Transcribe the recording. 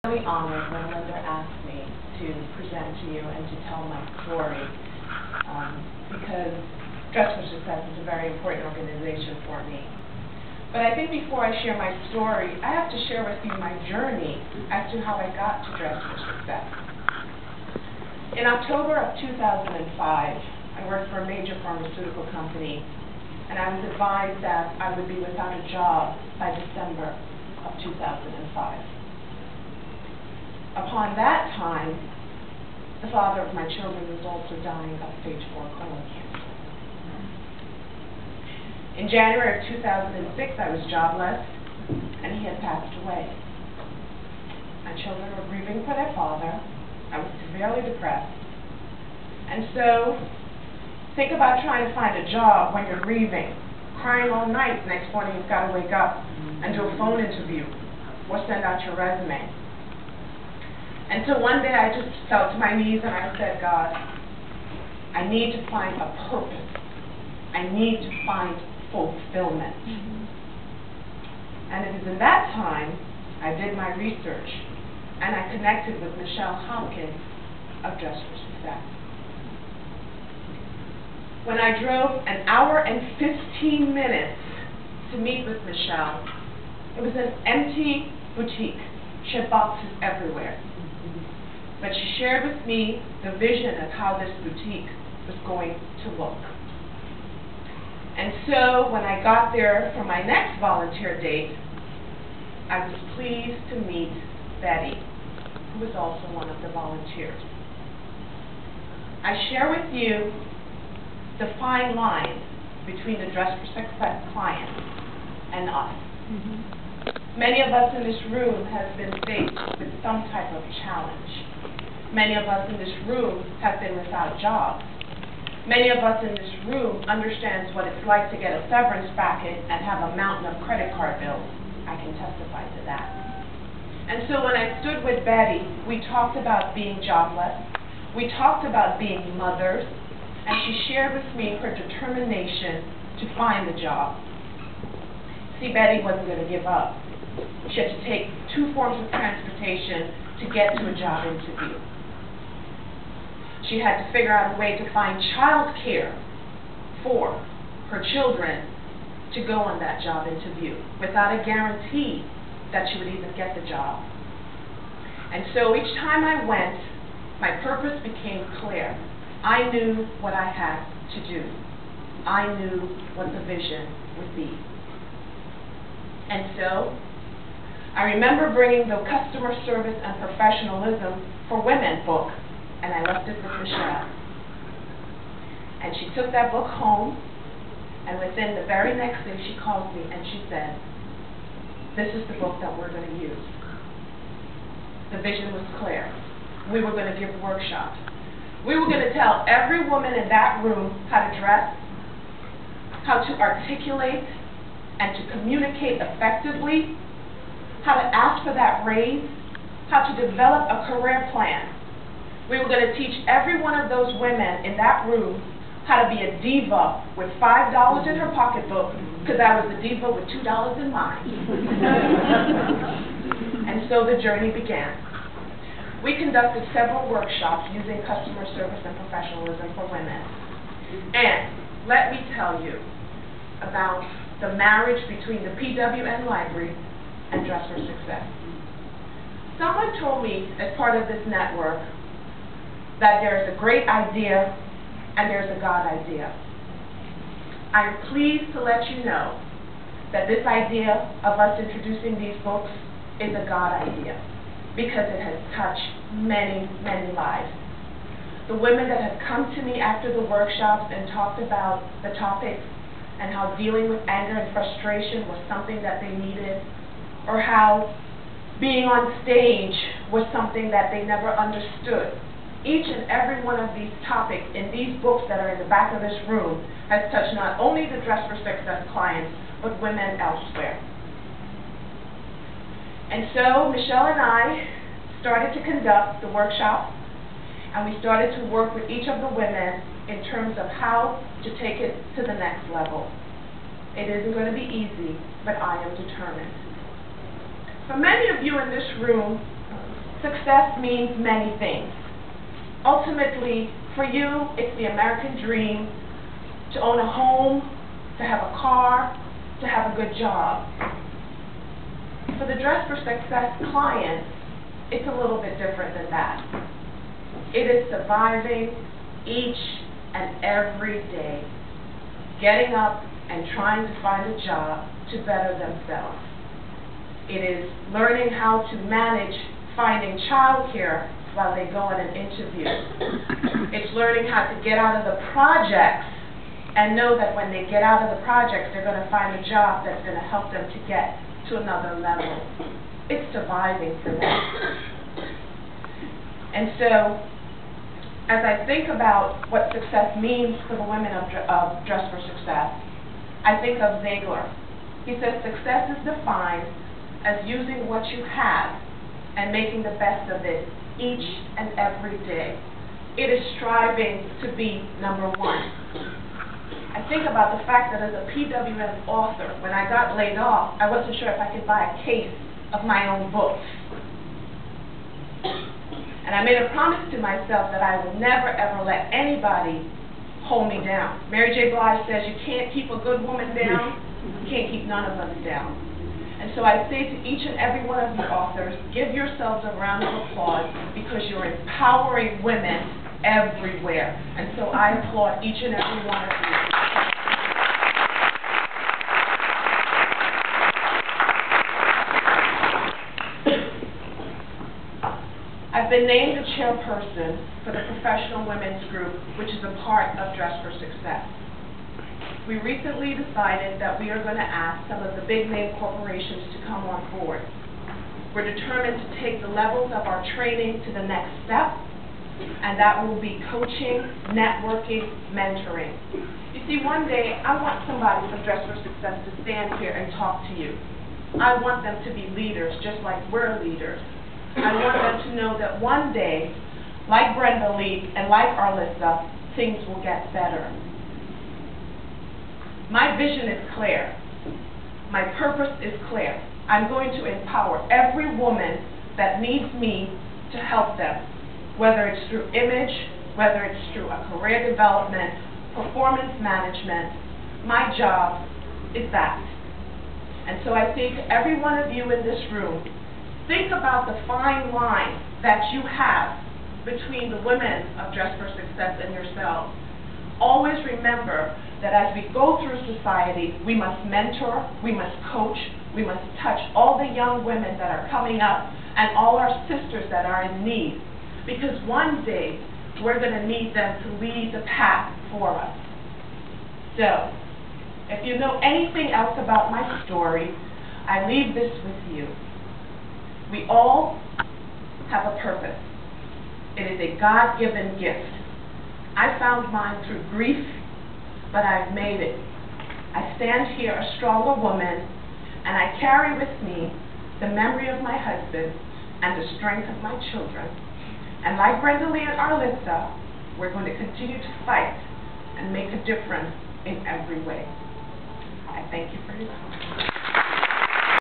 Really honored when Linda asked me to present to you and to tell my story, because Dress for Success is a very important organization for me. But I think before I share my story, I have to share with you my journey as to how I got to Dress for Success. In October of 2005, I worked for a major pharmaceutical company, and I was advised that I would be without a job by December of 2005. Upon that time, the father of my children was also dying of stage 4 colon cancer. In January of 2006, I was jobless, and he had passed away. My children were grieving for their father. I was severely depressed. And so, think about trying to find a job when you're grieving, crying all night. Next morning, you've got to wake up and do a phone interview or send out your resume. And so one day I just fell to my knees and I said, God, I need to find a purpose. I need to find fulfillment. And it is in that time I did my research and I connected with Michelle Hopkins of Dress for Success. When I drove an hour and 15 minutes to meet with Michelle, it was an empty boutique. She had boxes everywhere. But she shared with me the vision of how this boutique was going to look. And so when I got there for my next volunteer date, I was pleased to meet Betty, who was also one of the volunteers. I share with you the fine line between the Dress for Success client and us. Many of us in this room have been faced with some type of challenge. Many of us in this room have been without jobs. Many of us in this room understands what it's like to get a severance packet and have a mountain of credit card bills. I can testify to that. And so when I stood with Betty, we talked about being jobless. We talked about being mothers. And she shared with me her determination to find the job. See, Betty wasn't going to give up. She had to take 2 forms of transportation to get to a job interview. She had to figure out a way to find child care for her children to go on that job interview without a guarantee that she would even get the job. And so each time I went, my purpose became clear. I knew what I had to do. I knew what the vision would be. And so, I remember bringing the Customer Service and Professionalism for Women book, and I left it with Michelle. And she took that book home, and within the very next day she called me and she said, this is the book that we're going to use. The vision was clear. We were going to give workshops. We were going to tell every woman in that room how to dress, how to articulate and to communicate effectively, how to ask for that raise, how to develop a career plan. We were going to teach every one of those women in that room how to be a diva with $5 in her pocketbook, because I was a diva with $2 in mine. And so the journey began. We conducted several workshops using customer service and professionalism for women. And let me tell you about the marriage between the PWN Library and Dress for Success. Someone told me as part of this network that there's a great idea and there's a God idea. I am pleased to let you know that this idea of us introducing these books is a God idea, because it has touched many, many lives. The women that have come to me after the workshops and talked about the topics and how dealing with anger and frustration was something that they needed, or how being on stage was something that they never understood. Each and every one of these topics in these books that are in the back of this room has touched not only the Dress for Success clients, but women elsewhere. And so Michelle and I started to conduct the workshop, and we started to work with each of the women in terms of how to take it to the next level. It isn't going to be easy, but I am determined. For many of you in this room, success means many things. Ultimately, for you, it's the American dream to own a home, to have a car, to have a good job. For the Dress for Success client, it's a little bit different than that. It is surviving each and every day, getting up and trying to find a job to better themselves. It is learning how to manage finding childcare while they go on an interview. It's learning how to get out of the projects and know that when they get out of the projects, they're going to find a job that's going to help them to get to another level. It's surviving for them. And so, as I think about what success means for the women of Dress for Success, I think of Ziegler. He says success is defined as using what you have and making the best of it each and every day. It is striving to be number one. I think about the fact that as a PWS author, when I got laid off, I wasn't sure if I could buy a case of my own books. And I made a promise to myself that I would never ever let anybody hold me down. Mary J. Blige says you can't keep a good woman down, you can't keep none of us down. And so I say to each and every one of you authors, give yourselves a round of applause because you're empowering women everywhere. And so I applaud each and every one of you. I've been named the chairperson for the Professional Women's Group, which is a part of Dress for Success. We recently decided that we are going to ask some of the big-name corporations to come on board. We're determined to take the levels of our training to the next step, and that will be coaching, networking, mentoring. You see, one day, I want somebody from Dress for Success to stand here and talk to you. I want them to be leaders, just like we're leaders. I want them to know that one day, like Brenda Lee and like Arlissa, things will get better. My vision is clear. My purpose is clear. I'm going to empower every woman that needs me to help them, whether it's through image, whether it's through a career development, performance management. My job is that. And so I say to every one of you in this room, think about the fine line that you have between the women of Dress for Success and yourselves. Always remember that as we go through society, we must mentor, we must coach, we must touch all the young women that are coming up and all our sisters that are in need. Because one day, we're going to need them to lead the path for us. So, if you know anything else about my story, I leave this with you. We all have a purpose. It is a God-given gift. I found mine through grief, but I've made it. I stand here a stronger woman, and I carry with me the memory of my husband and the strength of my children. And like Brenda Lee and Arlissa, we're going to continue to fight and make a difference in every way. I thank you for your time.